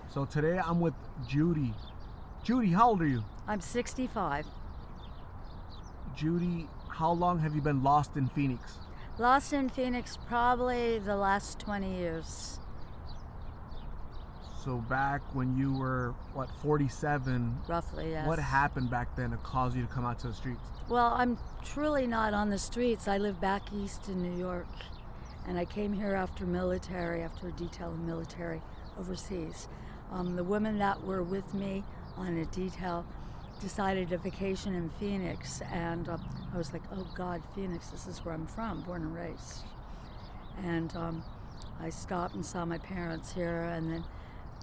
So today I'm with Judy. Judy, how old are you? I'm 65. Judy, how long have you been lost in Phoenix? Lost in Phoenix probably the last 20 years. So back when you were, 47? Roughly, yes. What happened back then to cause you to come out to the streets? Well, I'm truly not on the streets. I live back east in New York. And I came here after a detail in military overseas. The women that were with me on a detail decided to vacation in Phoenix, and I was like, oh God, Phoenix, this is where I'm from, born and raised. And I stopped and saw my parents here, and then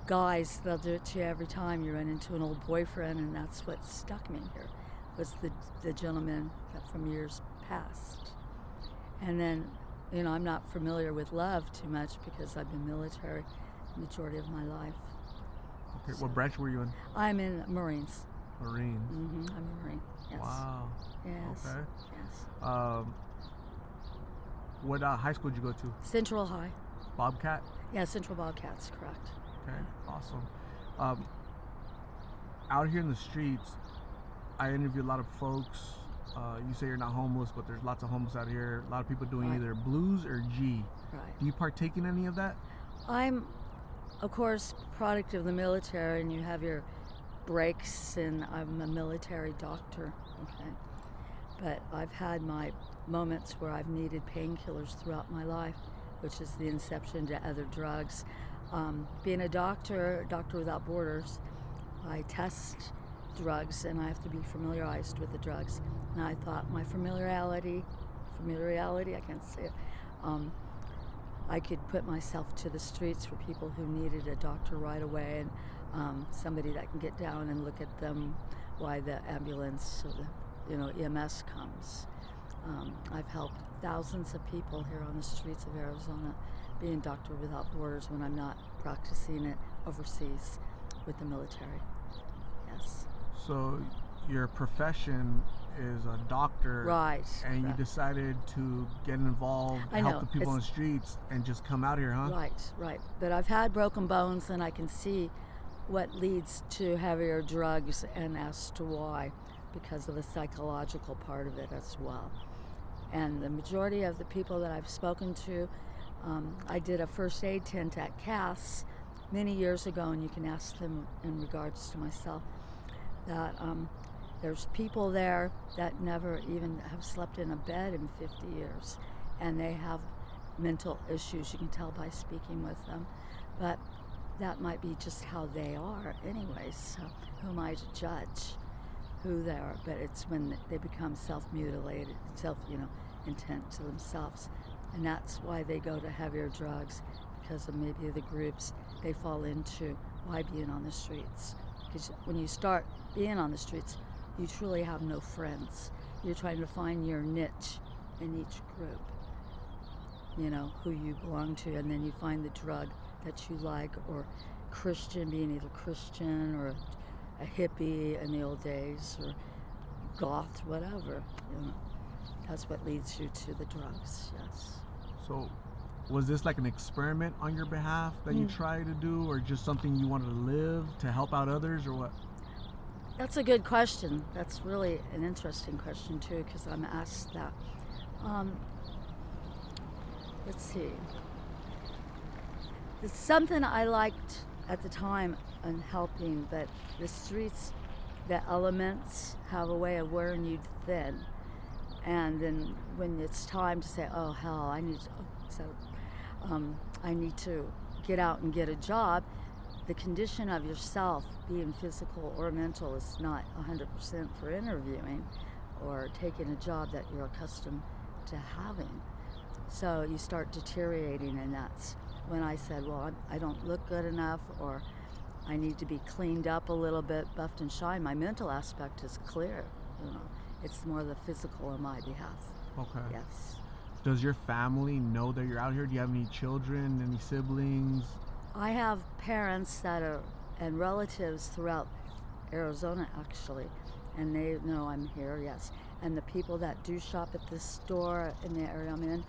guys, they'll do it to you every time you run into an old boyfriend, and that's what stuck me here, was the gentleman from years past. And then, I'm not familiar with love too much because I've been military the majority of my life. Okay, what branch were you in? I'm in Marines. Marines. I'm a Marine. Yes. Wow. Yes. Okay. Yes. What high school did you go to? Central High. Bobcat? Yeah, Central Bobcats, correct. Okay, awesome. Out here in the streets, I interview a lot of folks. You say you're not homeless, but there's lots of homeless out here. A lot of people doing either blues or G. Right. Do you partake in any of that? I'm, of course, product of the military, and you have your breaks, and I'm a military doctor, okay? But I've had my moments where I've needed painkillers throughout my life, which is the inception to other drugs. Being a doctor without borders, I test drugs and I have to be familiarized with the drugs. And I thought my familiarity, I can't say it, I could put myself to the streets for people who needed a doctor right away, and somebody that can get down and look at them while the ambulance or the EMS comes. I've helped thousands of people here on the streets of Arizona, being Doctor Without Borders when I'm not practicing it overseas with the military. Yes. So your profession is a doctor, right? And correct. You decided to get involved, help the people on the streets, and just come out here, huh? Right. But I've had broken bones, and I can see what leads to heavier drugs and as to why, because of the psychological part of it as well. And the majority of the people that I've spoken to, I did a first aid tent at Cass many years ago, and you can ask them in regards to myself, that there's people there that never even have slept in a bed in 50 years, and they have mental issues. You can tell by speaking with them, but that might be just how they are anyways. So who am I to judge who they are? But it's when they become self-mutilated, intent to themselves, and that's why they go to heavier drugs, because of maybe the groups they fall into while being on the streets. Because when you start being on the streets, you truly have no friends. You're trying to find your niche in each group, who you belong to, and then you find the drug that you like, or Christian, being either Christian or a hippie in the old days, or goth, whatever. That's what leads you to the drugs, yes. So was this like an experiment on your behalf that you tried to do, or just something you wanted to live to help out others, or what? That's a good question. That's really an interesting question too, because I'm asked that. Let's see. It's something I liked at the time in helping, but the streets, the elements have a way of wearing you thin. And then when it's time to say, oh hell, I need to get out and get a job, the condition of yourself, being physical or mental, is not 100% for interviewing or taking a job that you're accustomed to having. So you start deteriorating, and that's when I said, well, I don't look good enough, or I need to be cleaned up a little bit, buffed and shined. My mental aspect is clear, It's more the physical on my behalf. Okay. Yes. Does your family know that you're out here? Do you have any children, any siblings? I have parents and relatives throughout Arizona, actually, and they know I'm here, yes. And the people that do shop at this store in the area I'm in,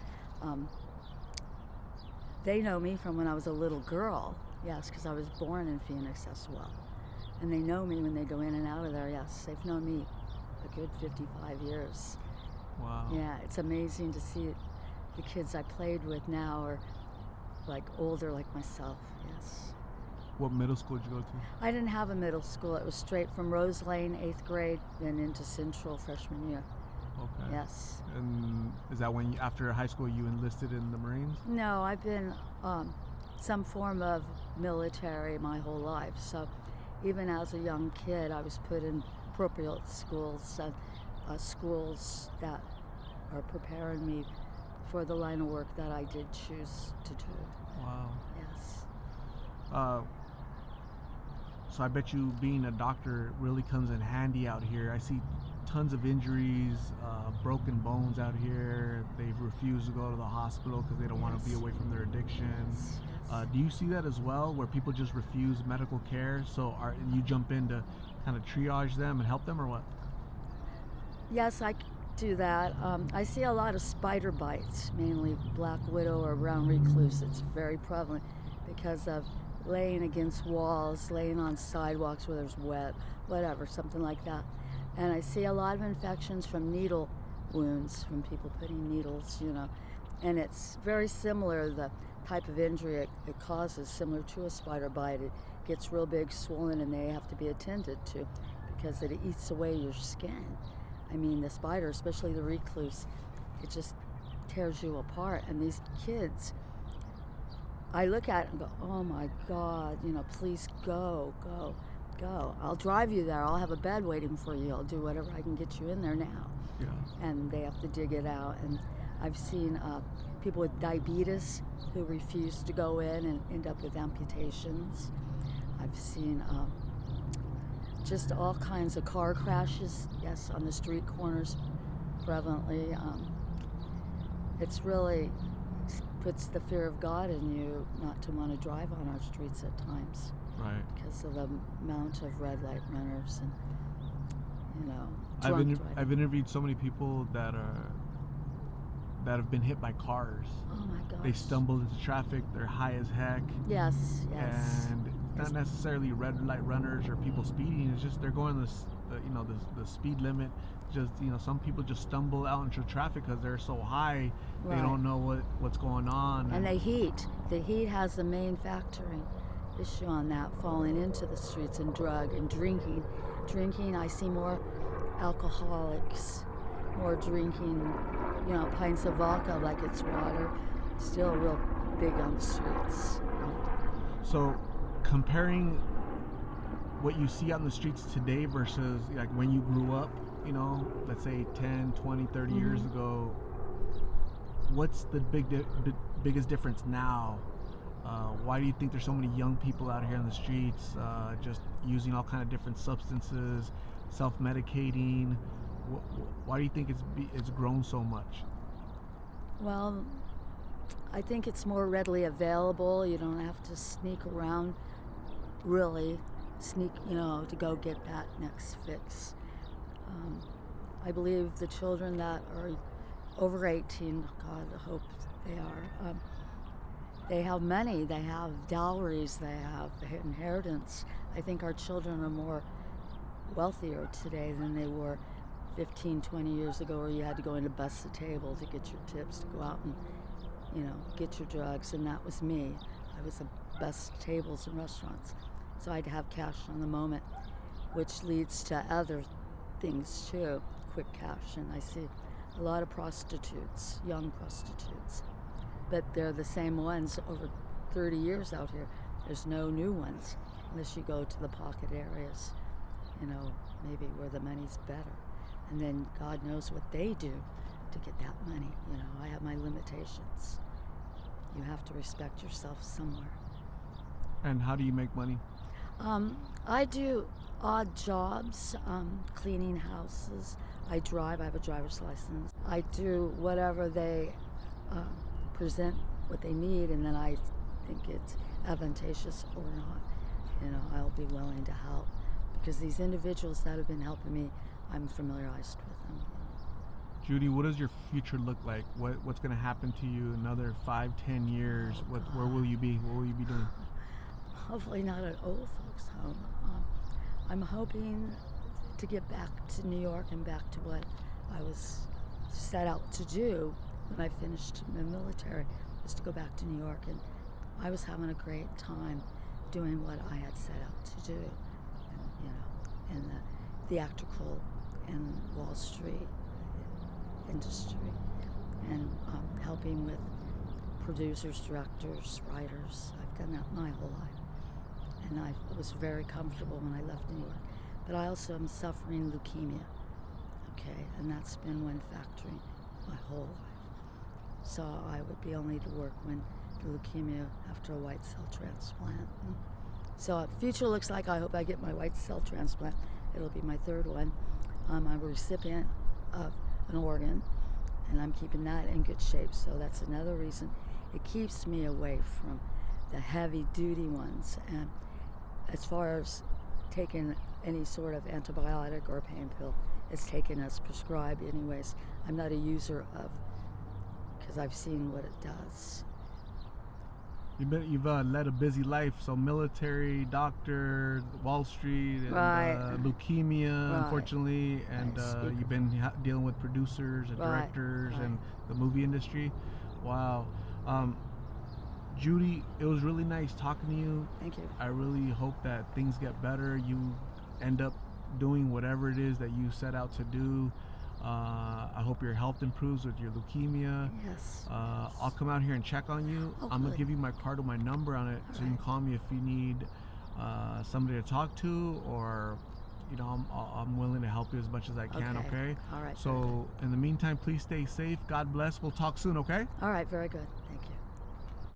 they know me from when I was a little girl, Yes, because I was born in Phoenix as well. And they know me when they go in and out of there. Yes, they've known me a good 55 years. Wow. Yeah, it's amazing to see the kids I played with now are like older like myself. Yes. What middle school did you go to? I didn't have a middle school. It was straight from Rose Lane, 8th grade, then into Central freshman year. Okay. Yes. And is that when, after high school, you enlisted in the Marines? No, I've been some form of military my whole life. So even as a young kid, I was put in appropriate schools, schools that are preparing me for the line of work that I did choose to do. Wow. Yes. So I bet you being a doctor really comes in handy out here. I see tons of injuries, broken bones out here. They've refused to go to the hospital because they don't want to be away from their addiction. Yes. Do you see that as well, where people just refuse medical care? So you jump in to kind of triage them and help them, or what? Yes, I do that. I see a lot of spider bites, mainly black widow or brown recluse. It's very prevalent because of laying against walls, laying on sidewalks where there's wet, whatever, something like that. And I see a lot of infections from needle wounds, from people putting needles, and it's very similar, the type of injury it causes, similar to a spider bite. It gets real big, swollen, and they have to be attended to because it eats away your skin. I mean, the spider, especially the recluse, it just tears you apart. And these kids, I look at it and go, oh my God, please go. I'll drive you there. I'll have a bed waiting for you. I'll do whatever I can get you in there now. Yeah. And they have to dig it out. And I've seen people with diabetes who refuse to go in and end up with amputations. I've seen just all kinds of car crashes, yes, on the street corners prevalently. It's really puts the fear of God in you not to want to drive on our streets at times. Right. Because of the amount of red light runners and, I've interviewed so many people that have been hit by cars. Oh my gosh. They stumbled into traffic. They're high as heck. Yes. And not necessarily red light runners or people speeding. It's just they're going the speed limit. Just some people just stumble out into traffic because they're so high. Right. They don't know what's going on. And the heat has the main factoring issue on that, falling into the streets, and drug and drinking. I see more alcoholics, more drinking, pints of vodka like it's water, still real big on the streets. So comparing what you see out in the streets today versus like when you grew up, let's say 10, 20, 30 years ago, what's the biggest difference now? Why do you think there's so many young people out here in the streets just using all kind of different substances, self-medicating? Why do you think it's grown so much? Well, I think it's more readily available. You don't have to sneak around, really to go get that next fix. I believe the children that are over 18, God, I hope they are, they have money, they have dowries, they have inheritance. I think our children are more wealthier today than they were 15, 20 years ago, where you had to go in to bust the table to get your tips to go out and, get your drugs. And that was me. I was the best tables in restaurants. So I'd have cash on the moment, which leads to other things too, quick cash. And I see a lot of prostitutes, young prostitutes, but they're the same ones over 30 years out here. There's no new ones unless you go to the pocket areas, maybe where the money's better. And then God knows what they do to get that money. I have my limitations. You have to respect yourself somewhere. And how do you make money? I do odd jobs, cleaning houses. I drive, I have a driver's license. I do whatever they present what they need, and then I think it's advantageous or not. I'll be willing to help, because these individuals that have been helping me, I'm familiarized with them. Judy, what does your future look like? What's going to happen to you another 5-10 years? Where will you be? What will you be doing? hopefully not an old folks home. I'm hoping to get back to New York and back to what I was set out to do when I finished the military, was to go back to New York. And I was having a great time doing what I had set out to do, and, in the theatrical and Wall Street industry, and helping with producers, directors, writers. I've done that my whole life. And I was very comfortable when I left New York. But I also am suffering leukemia, okay? And that's been one factor in my whole life. So I would be only to work when the leukemia after a white cell transplant. So future looks like, I hope I get my white cell transplant. It'll be my third one. I'm a recipient of an organ, and I'm keeping that in good shape. So that's another reason it keeps me away from the heavy duty ones. And as far as taking any sort of antibiotic or pain pill, it's taken as prescribed anyways. I'm not a user of, because I've seen what it does. You've led a busy life, so military, doctor, Wall Street, and, leukemia, unfortunately, and you've been dealing with producers and directors and the movie industry. Wow. Judy, it was really nice talking to you. Thank you. I really hope that things get better. You end up doing whatever it is that you set out to do. I hope your health improves with your leukemia. Yes. I'll come out here and check on you. I'm going to give you my card with my number on it, so you can call me if you need somebody to talk to, or I'm willing to help you as much as I can, okay? All right. So in the meantime, please stay safe. God bless. We'll talk soon, okay? All right, very good. Thank you.